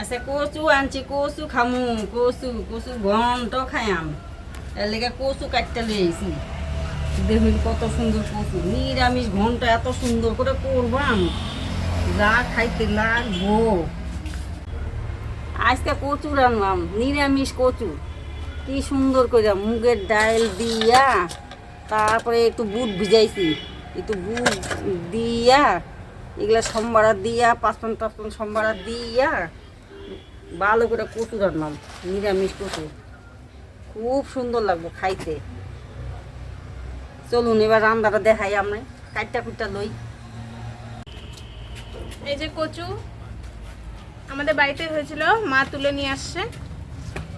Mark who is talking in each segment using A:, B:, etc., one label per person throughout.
A: আচ্ছা কচু আনছি, কচু খামু, কচু কচু ঘন্ট খাইয়াম, এর লেগে কচু কাটতে লইছি। দেখুন কত সুন্দর কচু, নিরামিষ ঘন্ট এত সুন্দর করে করবাম, যা খাইতে লাগবো। আজকে কচু রান্নাম, নিরামিষ কচু, কি সুন্দর করে মুগের ডাল দিয়া, তারপরে একটু বুট ভিজাইছি, একটু বুট দিয়া, এগুলা সম্বারা দিয়া, পাঁচফোড়ন টাচফোড়ন সম্বারা দিয়া ভালো করে কচু রান্নাম, নিরামিষ কচু, খুব সুন্দর লাগবো খাইতে। চলুন এবার রান্নাটা দেখাই, আমরা কাটটা কুটটা লই।
B: এই যে কচু আমাদের বাড়িতে হয়েছিল, মা তুলে নিয়ে আসছে,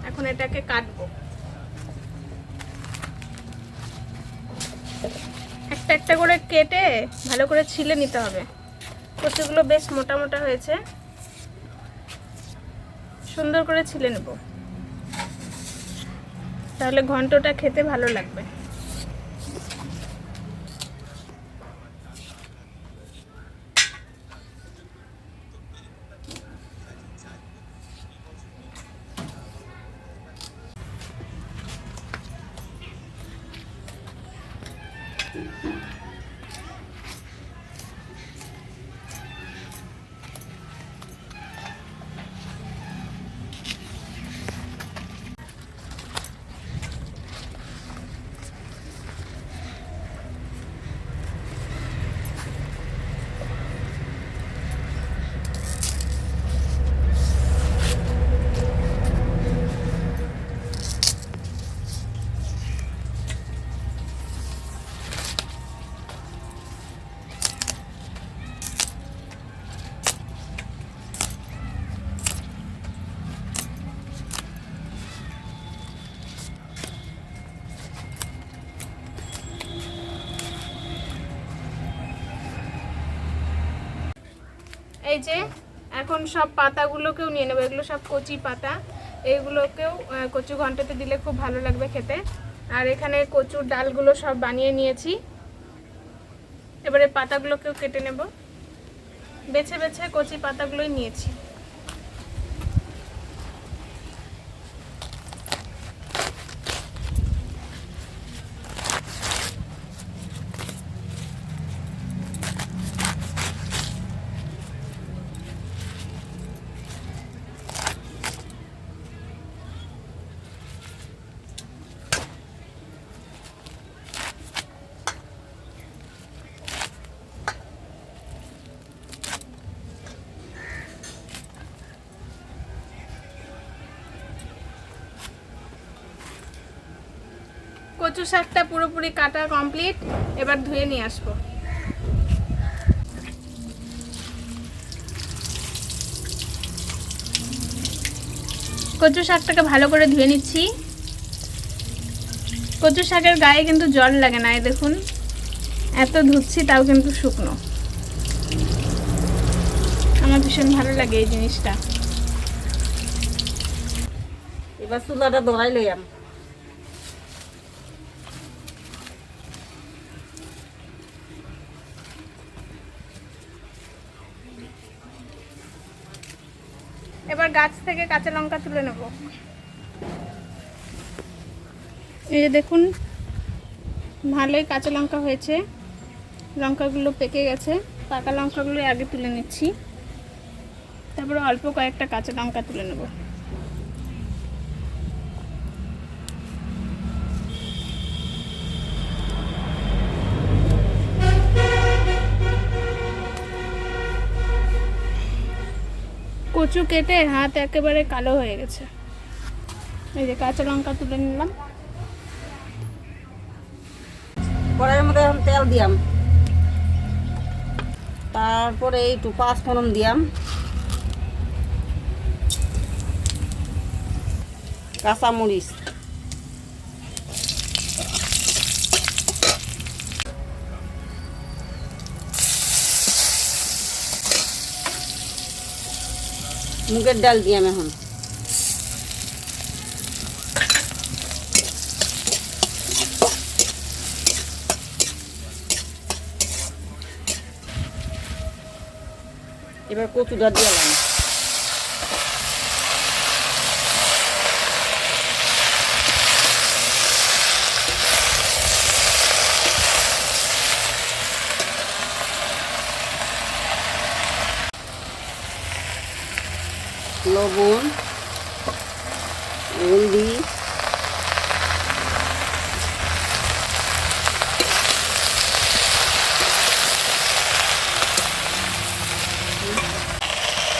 B: এখন এটাকে কাটবো। একটা একটা করে কেটে ভালো করে ছিলে নিতে হবে। কচুগুলো বেশ মোটা মোটা হয়েছে, সুন্দর করে ছিলে নেব, তাহলে ঘন্টটা খেতে ভালো লাগবে। এই যে এখন সব পাতাগুলোকেও নিয়ে নেবো, এগুলো সব কচি পাতা, এইগুলোকেও কচু ঘন্টতে দিলে খুব ভালো লাগবে খেতে। আর এখানে কচুর ডালগুলো সব বানিয়ে নিয়েছি, এবারে পাতাগুলোকেও কেটে নেব, বেছে বেছে কচি পাতাগুলোই নিয়েছি। কচু শাকটা পুরোপুরি কাটা কমপ্লিট, এবার ধুয়ে নিয়ে আসবো। কচু শাকটাকে ভালো করে ধুয়ে নিচ্ছি। কচু শাকের গায়ে কিন্তু জল লাগে না, এই দেখুন এত ধুচ্ছি তাও কিন্তু শুকনো। আমার ভীষণ ভালো লাগে এই জিনিসটা।
A: এবার চুলাটা ধরাই লইয়াম।
B: এবার গাছ থেকে কাঁচা লঙ্কা তুলে নেব। এই যে দেখুন ভালোই কাঁচা লঙ্কা হয়েছে, লঙ্কাগুলো পেকে গেছে, পাকা লঙ্কাগুলো আগে তুলে নিচ্ছি, তারপরে অল্প কয়েকটা কাঁচা লঙ্কা তুলে নেব। কচু কেটে হাত একেবারে কালো হয়ে গেছে। এই যে কাঁচা লঙ্কা তুলে নিলাম।
A: কড়াইয়ের মধ্যে এখন তেল দিয়াম, তারপরে একটু পাঁচফোড়ন দিয়াম, কাঁচামরিচ, মুগের ডাল দিয়াম এখন, এবার কচুটা দিলাম, লবণ, হলদি,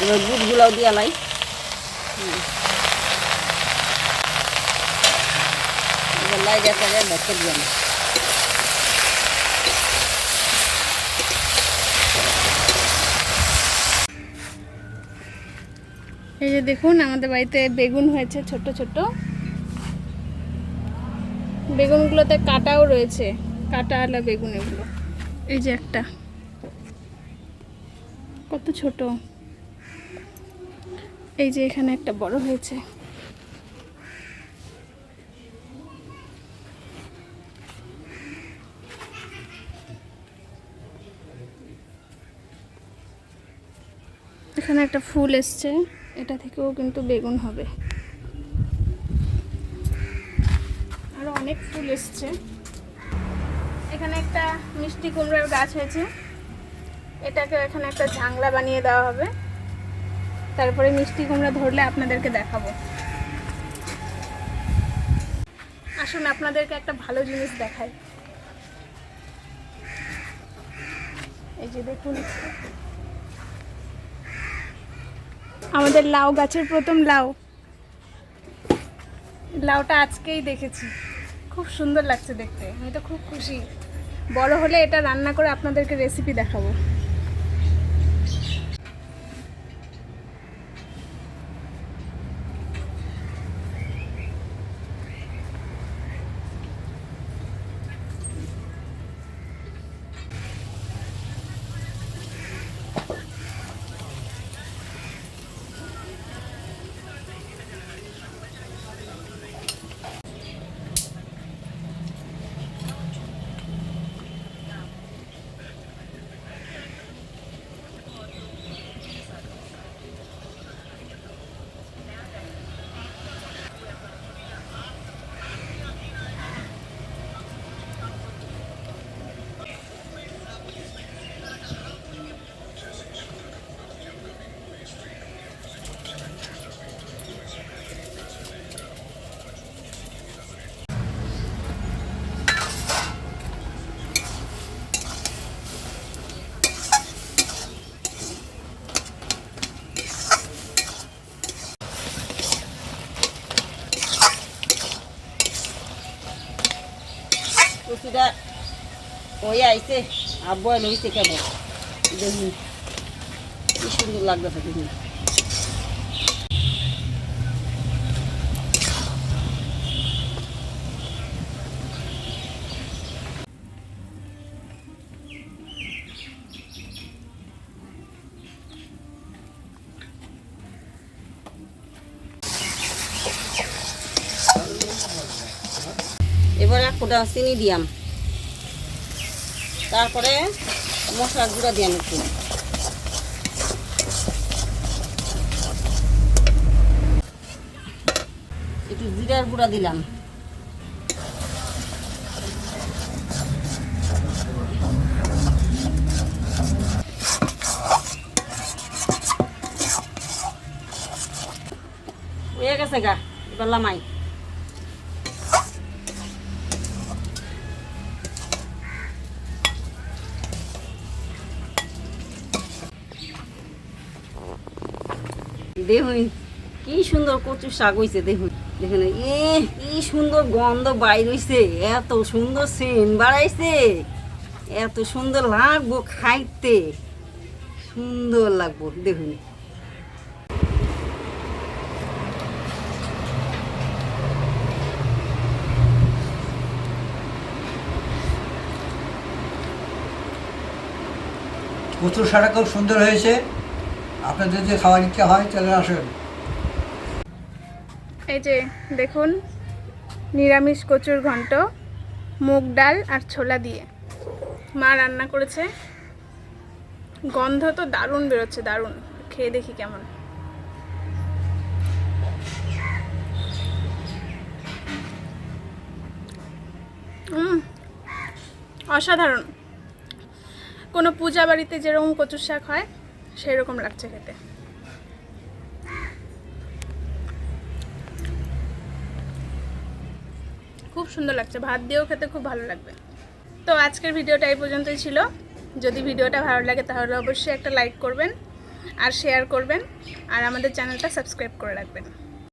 A: এবার বুটগুলাও দিয়া লাই। এবার লাই দেখা যায় ভেতর দিয়ে না।
B: এই যে দেখুন আমাদের বাড়িতে বেগুন হয়েছে ছোট ছোট। বেগুনগুলোতে কাটাও রয়েছে, কাটা আলা বেগুন এগুলো। এই যে একটা কত ছোট, এই যে এখানে একটা বড় হয়েছে। এখানে একটা ফুল এসছে, এটা থেকেও কিন্তু বেগুন হবে। আরো অনেক ফুল এসছে। এখানে একটা মিষ্টি কুমড়ার গাছ হয়েছে, এটাকে এখানে একটা ঝাংলা বানিয়ে দেওয়া হবে। তারপরে মিষ্টি কুমড়া ধরলে আপনাদেরকে দেখাবো। আসুন আপনাদেরকে একটা ভালো জিনিস দেখাই। এই যে দেখুন আমাদের লাউ গাছের প্রথম লাউ। লাউটা আজকেই দেখেছি, খুব সুন্দর লাগছে দেখতে। আমি তো খুব খুশি। বড় হলে এটা রান্না করে আপনাদেরকে রেসিপি দেখাবো।
A: কচুটা হয়ে আইছে, আর বয়ল হয়েছে কেমন দেখুন, কি সুন্দর লাগতেছে দেখুন। এবার এক ফোঁটা চিনি দিয়াম, তারপরে মশলার গুঁড়া দিয়াম একটু জিরার গুঁড়া দিলাম, হয়ে গেছে গা। এবার লামাই দেখুন কি সুন্দর কচু শাক হয়েছে। দেখুন দেখুন কি সুন্দর গন্ধ বাইর হইছে, এত সুন্দর সেন্ট বাড়াইছে, এত সুন্দর লাগবো খাইতে, সুন্দর লাগবো দেখুন।
C: কচুর শাকটা খুব সুন্দর হয়েছে। আপনাদের যদি খাওয়ার ইচ্ছা হয় তাহলে আসুন।
B: এই যে দেখুন নিরামিষ কচুর ঘন্ট, মুগ ডাল আর ছোলা দিয়ে মা রান্না করেছে। গন্ধ তো দারুণ বেরোচ্ছে, দারুণ। খেয়ে দেখি কেমন। অসাধারণ। কোনো পূজা বাড়িতে যেরকম কচুর শাক হয় সেই রকম লাগছে খেতে। খুব সুন্দর লাগছে, ভাত দিয়েও খেতে খুব ভালো লাগবে। তো আজকের ভিডিওটা এই পর্যন্তই ছিল। যদি ভিডিওটা ভালো লাগে তাহলে অবশ্যই একটা লাইক করবেন আর শেয়ার করবেন আর আমাদের চ্যানেলটা সাবস্ক্রাইব করে রাখবেন।